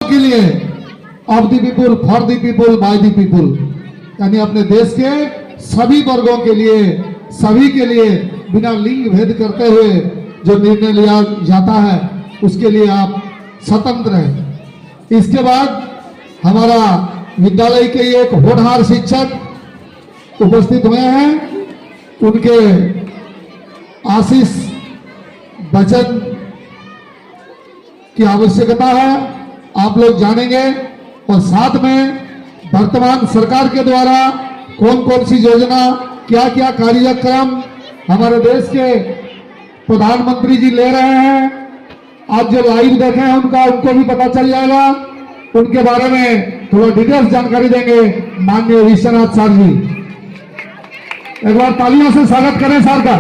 के लिए, of the people, for the people, by the people, यानी अपने देश के सभी वर्गों के लिए, सभी के लिए बिना लिंग भेद करते हुए जो निर्णय लिया जाता है उसके लिए आप स्वतंत्र हैं। इसके बाद हमारा विद्यालय के एक होनहार शिक्षक उपस्थित हुए हैं, उनके आशीष वचन की आवश्यकता है, आप लोग जानेंगे। और साथ में वर्तमान सरकार के द्वारा कौन कौन सी योजना, क्या क्या कार्यक्रम हमारे देश के प्रधानमंत्री जी ले रहे हैं, आज जो लाइव देखे हैं उनको भी पता चल जाएगा। उनके बारे में थोड़ा डिटेल्स जानकारी देंगे माननीय विश्वनाथ सर जी। एक बार तालियों से स्वागत करें सर का।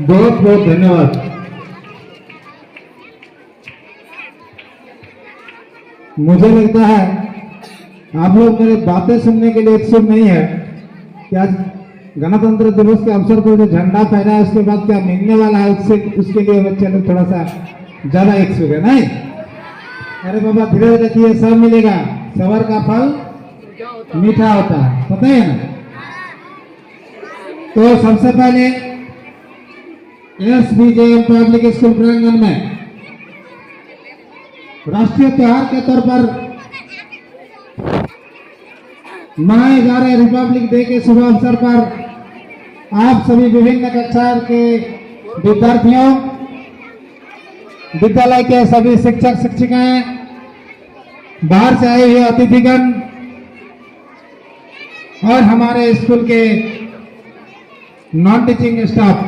बहुत बहुत धन्यवाद। मुझे लगता है आप लोग मेरी बातें सुनने के लिए इच्छुक नहीं है कि आज गणतंत्र दिवस के अवसर पर जो झंडा फहरा है उसके बाद क्या मिलने वाला है उसके लिए बच्चे लोग थोड़ा सा ज्यादा इच्छुक है, नहीं? अरे बाबा धीरे धीरे देखिए, सब मिलेगा, सबर का फल मीठा होता है, पता है ना? तो सबसे पहले एसबीजेएम पब्लिक स्कूल प्रांगण में राष्ट्रीय त्योहार के तौर पर मनाए जा रहे रिपब्लिक डे के शुभ अवसर पर आप सभी विभिन्न कक्षा के विद्यार्थियों, विद्यालय के सभी शिक्षक शिक्षिकाएं, बाहर से आए हुए अतिथिगण और हमारे स्कूल के नॉन टीचिंग स्टाफ,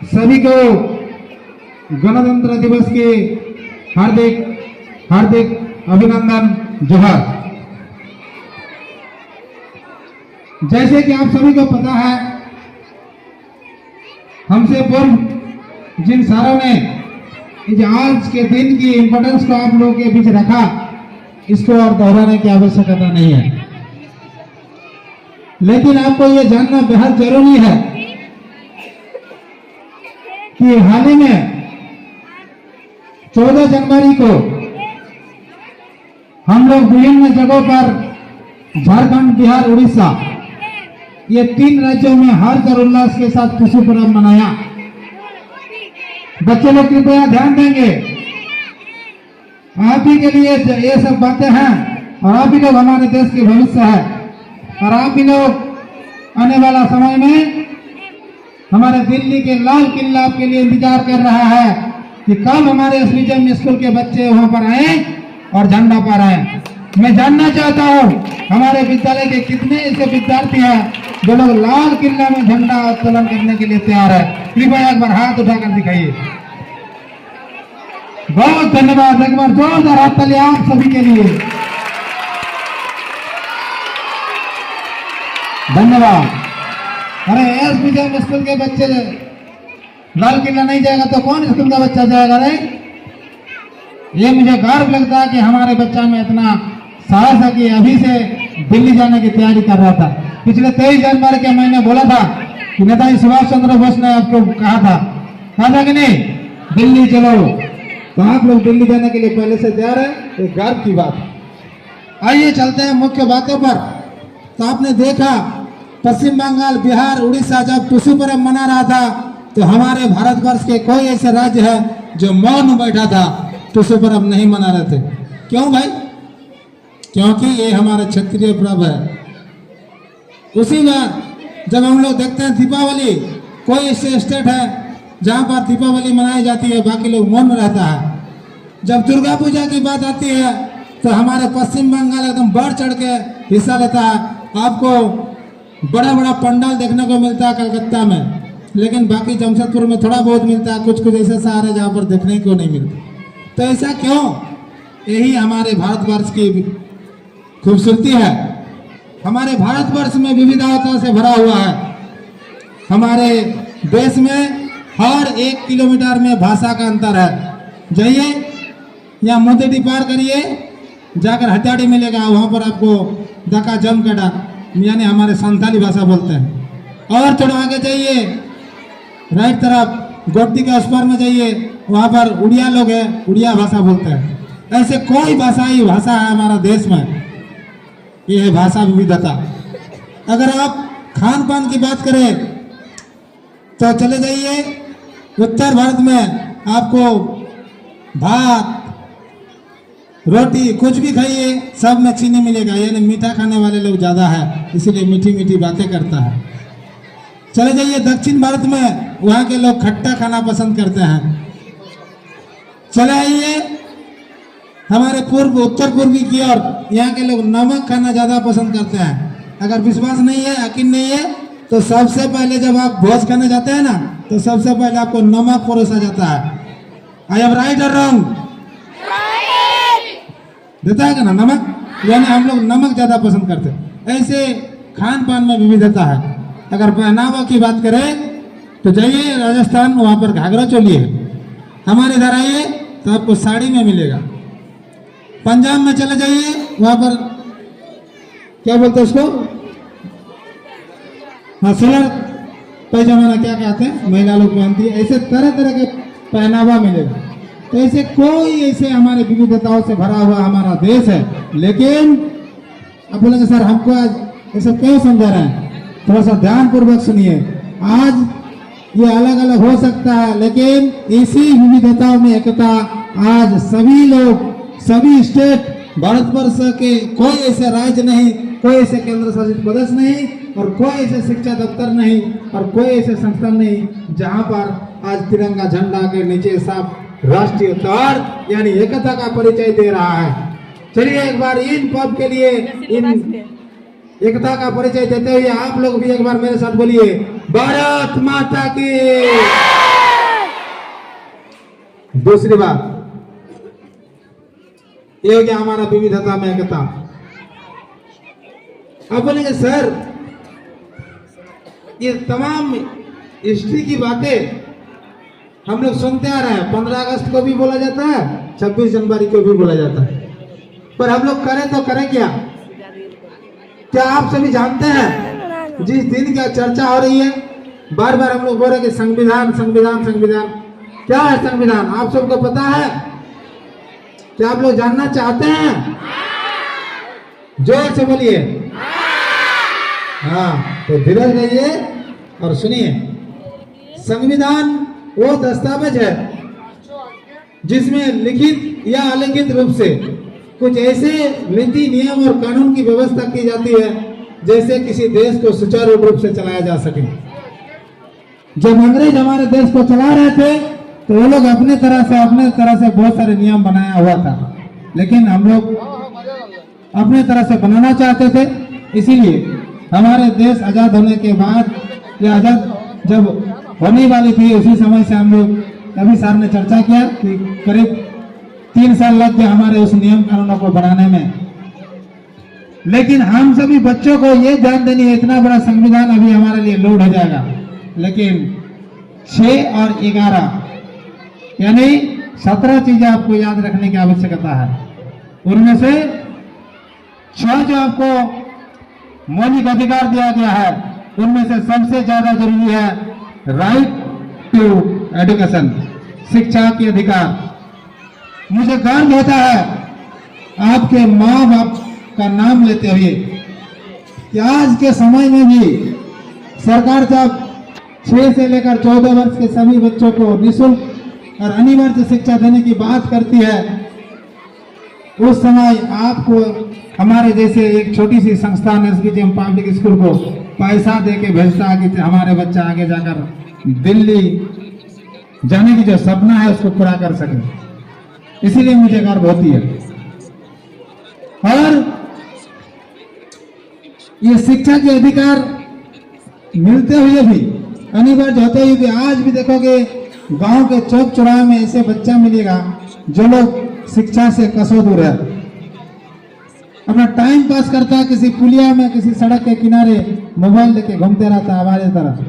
सभी को गणतंत्र दिवस की हार्दिक हार्दिक अभिनंदन, जोहार। जैसे कि आप सभी को पता है, हमसे पूर्व जिन सारों ने इस आज के दिन की इंपॉर्टेंस को आप लोगों के बीच रखा, इसको और दोहराने की आवश्यकता नहीं है। लेकिन आपको यह जानना बेहद जरूरी है कि हाल ही में 14 जनवरी को हम लोग विभिन्न जगहों पर झारखंड, बिहार, उड़ीसा, ये 3 राज्यों में हर्ष और उल्लास के साथ टुसु पर्व मनाया। बच्चे लोग कृपया ध्यान देंगे, आप ही के लिए ये सब बातें हैं और आप ही लोग हमारे देश के भविष्य है और आप ही लोग आने वाला समय में हमारे दिल्ली के लाल किला आपके लिए इंतजार कर रहा है कि कब हमारे एसबीजेएम स्कूल के बच्चे वहां पर आए और झंडा पर आए। मैं जानना चाहता हूं हमारे विद्यालय के कितने ऐसे विद्यार्थी हैं जो लोग लाल किला में झंडा उत्तोलन करने के लिए तैयार है। कृपया एक बार हाथ उठाकर दिखाइए। बहुत धन्यवाद, एक बार जोरदार हाथ ताली आप सभी के लिए। धन्यवाद। अरे एसबीजेएम स्कूल के बच्चे लाल किला नहीं जाएगा तो कौन स्कूल का बच्चा जाएगा? रे ये मुझे गर्व लगता है कि हमारे बच्चा में इतना साहस है कि अभी से दिल्ली जाने की तैयारी कर रहा था। पिछले 23 जनवरी के महीने बोला था कि नेताजी सुभाष चंद्र बोस ने आपको कहा था कि नहीं, दिल्ली चलो, तो आप लोग दिल्ली जाने के लिए पहले से तैयार है, एक गर्व की बात। आइए चलते हैं मुख्य बातों पर। तो आपने देखा पश्चिम बंगाल, बिहार, उड़ीसा जब टुसु पर्व मना रहा था तो हमारे भारतवर्ष के कोई ऐसे राज्य है जो मौन बैठा था, टुसु पर्व नहीं मना रहे थे। क्यों भाई? क्योंकि ये हमारा क्षेत्रीय पर्व है। उसी बार जब हम लोग देखते हैं दीपावली, कोई ऐसे स्टेट है जहां पर दीपावली मनाई जाती है, बाकी लोग मौन रहता है। जब दुर्गा पूजा की बात आती है तो हमारे पश्चिम बंगाल एकदम बढ़ चढ़ के हिस्सा लेता है। आपको बड़ा बड़ा पंडाल देखने को मिलता है कलकत्ता में, लेकिन बाकी जमशेदपुर में थोड़ा बहुत मिलता है, कुछ कुछ ऐसे शहर है जहाँ पर देखने को नहीं मिलता। तो ऐसा क्यों? यही हमारे भारतवर्ष की खूबसूरती है। हमारे भारतवर्ष में विविधता से भरा हुआ है। हमारे देश में हर 1 किलोमीटर में भाषा का अंतर है। जाइए या मोतेडी पार करिए, जाकर हटियाड़ी मिलेगा, वहाँ पर आपको दका जम कटा यानी हमारे संथाली भाषा बोलते हैं। और थोड़ा आगे जाइए राइट तरफ, गोमती के उस पार में जाइए, वहाँ पर उड़िया लोग हैं, उड़िया भाषा बोलते हैं। ऐसे कोई भाषाई भाषा है हमारा देश में, ये है भाषा विविधता। अगर आप खान पान की बात करें तो चले जाइए उत्तर भारत में, आपको भात रोटी कुछ भी खाइए सब में चीनी मिलेगा, यानी मीठा खाने वाले लोग ज़्यादा है, इसीलिए मीठी मीठी बातें करता है। चले जाइए दक्षिण भारत में, वहाँ के लोग खट्टा खाना पसंद करते हैं। चले आइए हमारे उत्तर पूर्वी की ओर, यहाँ के लोग नमक खाना ज़्यादा पसंद करते हैं। अगर विश्वास नहीं है, यकीन नहीं है, तो सबसे पहले जब आप भोज खाने जाते हैं ना, तो सबसे पहले आपको नमक परोसा जाता है। आई एम राइट और रॉन्ग? देता है क्या ना नमक, यानी हम लोग नमक ज़्यादा पसंद करते हैं। ऐसे खान पान में विविधता है। अगर पहनावा की बात करें तो जाइए राजस्थान, वहाँ पर घाघरा चोली है। हमारे इधर आइए तो आपको साड़ी में मिलेगा। पंजाब में चले जाइए, वहाँ पर क्या बोलते हैं उसको, हाँ सलवार पैजामा क्या कहते हैं, महिला लोग पहनती है। ऐसे तरह तरह के पहनावा मिलेगा। तो ऐसे कोई ऐसे हमारे विविधताओं से भरा हुआ हमारा देश है, लेकिन अब बोलेंगे सर हमको आज ऐसे क्यों समझा रहे हैं, थोड़ा सा ध्यान पूर्वक सुनिए। आज ये अलग अलग हो सकता है, लेकिन इसी विविधताओं में एकता। आज सभी लोग, सभी स्टेट भारतवर्ष के, कोई ऐसे राज्य नहीं, कोई ऐसे केंद्र शासित प्रदेश नहीं, और कोई ऐसे शिक्षा दफ्तर नहीं, और कोई ऐसे संस्थान नहीं जहां पर आज तिरंगा झंडा के नीचे साफ राष्ट्रीय तार यानी एकता का परिचय दे रहा है। चलिए एक बार इन पब के लिए, इन एकता का परिचय देते हुए आप लोग भी एक बार मेरे साथ बोलिए, भारत माता की। दूसरी बात ये हो गया हमारा विविधता में एकता। अब बोलेंगे सर ये तमाम हिस्ट्री की बातें हम लोग सुनते आ रहे हैं, 15 अगस्त को भी बोला जाता है, 26 जनवरी को भी बोला जाता है, पर हम लोग करें तो करें क्या? क्या आप सभी जानते हैं जिस दिन की चर्चा हो रही है, बार बार हम लोग बोल रहे हैं कि संविधान संविधान संविधान, क्या है संविधान? आप सबको पता है? क्या आप लोग जानना चाहते हैं? जोर से बोलिए। हाँ, तो धीरज रहिए और सुनिए। संविधान वो दस्तावेज है जिसमें लिखित या अलिखित रूप से कुछ ऐसे नीति नियम और कानून की व्यवस्था की जाती है जैसे किसी देश को सुचारू रूप से चलाया जा सके। जब अंग्रेज हमारे देश को चला रहे थे तो वो लोग अपने तरह से बहुत सारे नियम बनाया हुआ था, लेकिन हम लोग अपने तरह से बनाना चाहते थे। इसीलिए हमारे देश आजाद होने के बाद या आजाद जब होने वाली थी उसी समय से हम लोग, कभी सर ने चर्चा किया कि करीब 3 साल लग गए हमारे उस नियम कानूनों को बनाने में। लेकिन हम सभी बच्चों को ये ध्यान देनी है, इतना बड़ा संविधान अभी हमारे लिए लोड हो जाएगा, लेकिन 6 और 11 यानी 17 चीजें आपको याद रखने की आवश्यकता है। उनमें से 6 जो आपको मौलिक अधिकार दिया गया है, उनमें से सबसे ज्यादा जरूरी है राइट टू एजुकेशन, शिक्षा के अधिकार। मुझे गर्व होता है आपके माँ बाप का नाम लेते हुए कि आज के समय में भी सरकार जब 6 से लेकर 14 वर्ष के सभी बच्चों को निःशुल्क और अनिवार्य शिक्षा देने की बात करती है, उस समय आपको हमारे जैसे एक छोटी सी संस्थान एसबीजेएम पब्लिक स्कूल को पैसा दे के भेजता है कि हमारे बच्चा आगे जाकर दिल्ली जाने की जो सपना है उसको पूरा कर सके। इसीलिए मुझे गर्व होती है। और ये शिक्षा के अधिकार मिलते हुए भी, अनिवार्य होते हुए भी, आज भी देखोगे गांव के चौक चौराहे में ऐसे बच्चा मिलेगा जो लोग शिक्षा से कसो दूर है, अपना टाइम पास करता है, किसी पुलिया में, किसी सड़क के किनारे मोबाइल लेके घूमते रहता है हमारे तरफ।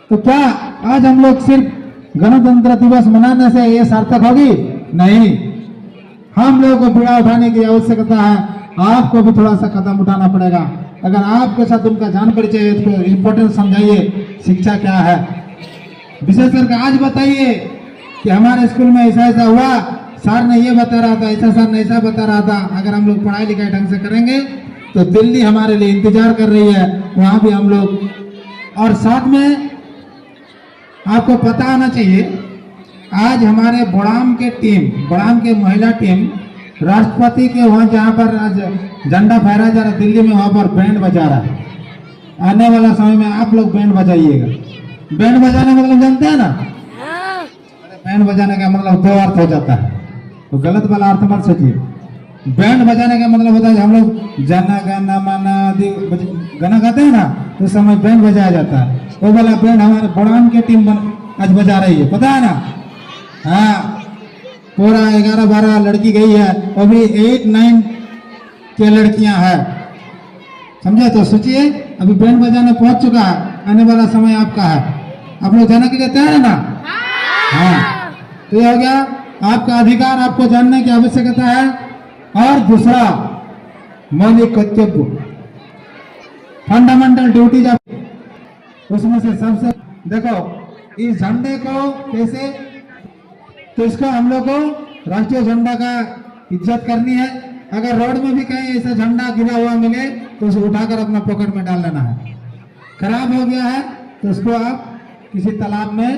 तो क्या आज हम लोग सिर्फ गणतंत्र दिवस मनाने से ये सार्थक होगी? नहीं, हम लोगों को बीड़ा उठाने की आवश्यकता है। आपको भी थोड़ा सा कदम उठाना पड़ेगा। अगर आपके साथ उनका जान परिचय है तो इम्पोर्टेंस समझाइए, शिक्षा क्या है। विशेष करके आज बताइए कि हमारे स्कूल में ऐसा ऐसा हुआ, सर ने ये बता रहा था, ऐसा सर ने ऐसा बता रहा था। अगर हम लोग पढ़ाई लिखाई ढंग से करेंगे तो दिल्ली हमारे लिए इंतजार कर रही है, वहां भी हम लोग। और साथ में आपको पता होना चाहिए, आज हमारे बड़ाम के महिला टीम राष्ट्रपति के वहां जहां पर आज झंडा फहराया जा रहा है दिल्ली में, वहां पर बैंड बजा रहा है। आने वाला समय में आप लोग बैंड बजाइएगा। बैंड बजाने का मतलब जानते हैं ना? बैंड बजाने का मतलब दो अर्थ हो जाता है, तो गलत वाला अर्थ मत सोचिए। बैंड बजाने का मतलब होता है हम लोग जन गण मन आदि गाना गाते हैं ना, तो उस समय बैंड बजाया जाता है। वो वाला बैंड हमारे बड़ाम की टीम आज बजा रही है, पता है ना? हाँ, पूरा 11-12 लड़की गई है, वो भी 8-9 के लड़कियां हैं, समझे? तो सोचिए अभी बैंड बजाने पहुंच चुका है, आने वाला समय आपका है। आप लोग जाने के लिए तैयार है ना? हाँ, तो ये हो गया आपका अधिकार, आपको जानने की आवश्यकता है। और दूसरा मौलिक कर्तव्य, फंडामेंटल ड्यूटीज, उसमें से सबसे देखो इस झंडे को कैसे, तो इसको हम लोग को राष्ट्रीय झंडा का इज्जत करनी है। अगर रोड में भी कहीं ऐसा झंडा गिरा हुआ मिले तो उसे उठाकर अपना पॉकेट में डाल लेना है। खराब हो गया है तो उसको आप किसी तालाब में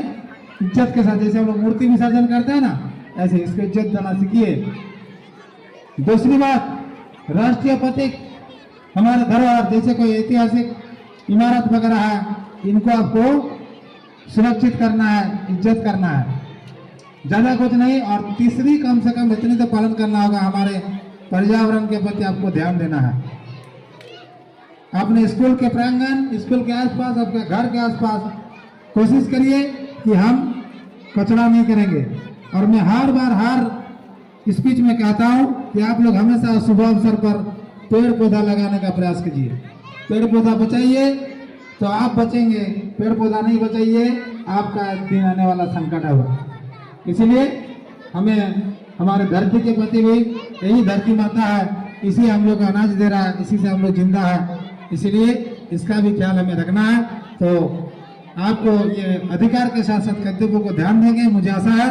इज्जत के साथ, जैसे हम लोग मूर्ति विसर्जन करते हैं ना, ऐसे इसको इज्जत देना सीखिए। दूसरी बात, राष्ट्रीय प्रतीक हमारे धरोहर जैसे कोई ऐतिहासिक इमारत वगैरह है, इनको आपको सुरक्षित करना है, इज्जत करना है, ज्यादा कुछ नहीं। और तीसरी कम से कम इतनी तो पालन करना होगा, हमारे पर्यावरण के प्रति आपको ध्यान देना है। अपने स्कूल के प्रांगण, स्कूल के आसपास, आपके घर के आसपास कोशिश करिए कि हम कचरा नहीं करेंगे। और मैं हर बार हर स्पीच में कहता हूं कि आप लोग हमेशा शुभ अवसर पर पेड़ पौधा लगाने का प्रयास कीजिए। पेड़ पौधा बचाइए तो आप बचेंगे, पेड़ पौधा नहीं बचाइए आपका दिन आने वाला संकट होगा। इसलिए हमें हमारे धरती के प्रति भी, यही धरती माता है, इसी हम लोग अनाज दे रहा है, इसी से हम लोग जिंदा है, इसलिए इसका भी ख्याल हमें रखना है। तो आपको ये अधिकार के साथ साथ कर्तव्यों को ध्यान देंगे। मुझे आशा है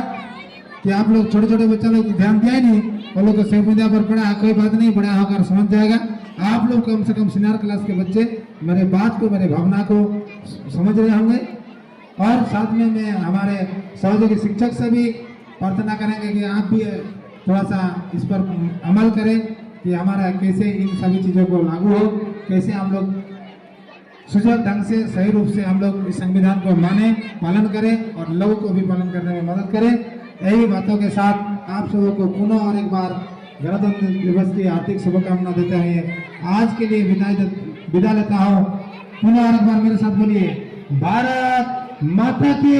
कि आप लोग छोटे छोटे बच्चों लोग ध्यान दिया ही नहीं, वो लोग को सोशल मीडिया पर पढ़ा है, कोई बात नहीं, बड़ा होकर समझ जाएगा। आप लोग कम से कम सीनियर क्लास के बच्चे मेरे बात को, मेरे भावना को समझ रहे होंगे। और साथ में मैं हमारे सहयोगी शिक्षक से भी प्रार्थना करेंगे कि आप भी थोड़ा सा इस पर अमल करें कि हमारा कैसे इन सभी चीज़ों को लागू हो, कैसे हम लोग सुचारू ढंग से, सही रूप से हम लोग इस संविधान को माने, पालन करें और लोगों को भी पालन करने में मदद करें। यही बातों के साथ आप सबों को पुनः और एक बार गणतंत्र दिवस की हार्दिक शुभकामना देते हुए आज के लिए विदा लेता हूँ। पुनः और एक बार मेरे साथ बोलिए, भारत माता की।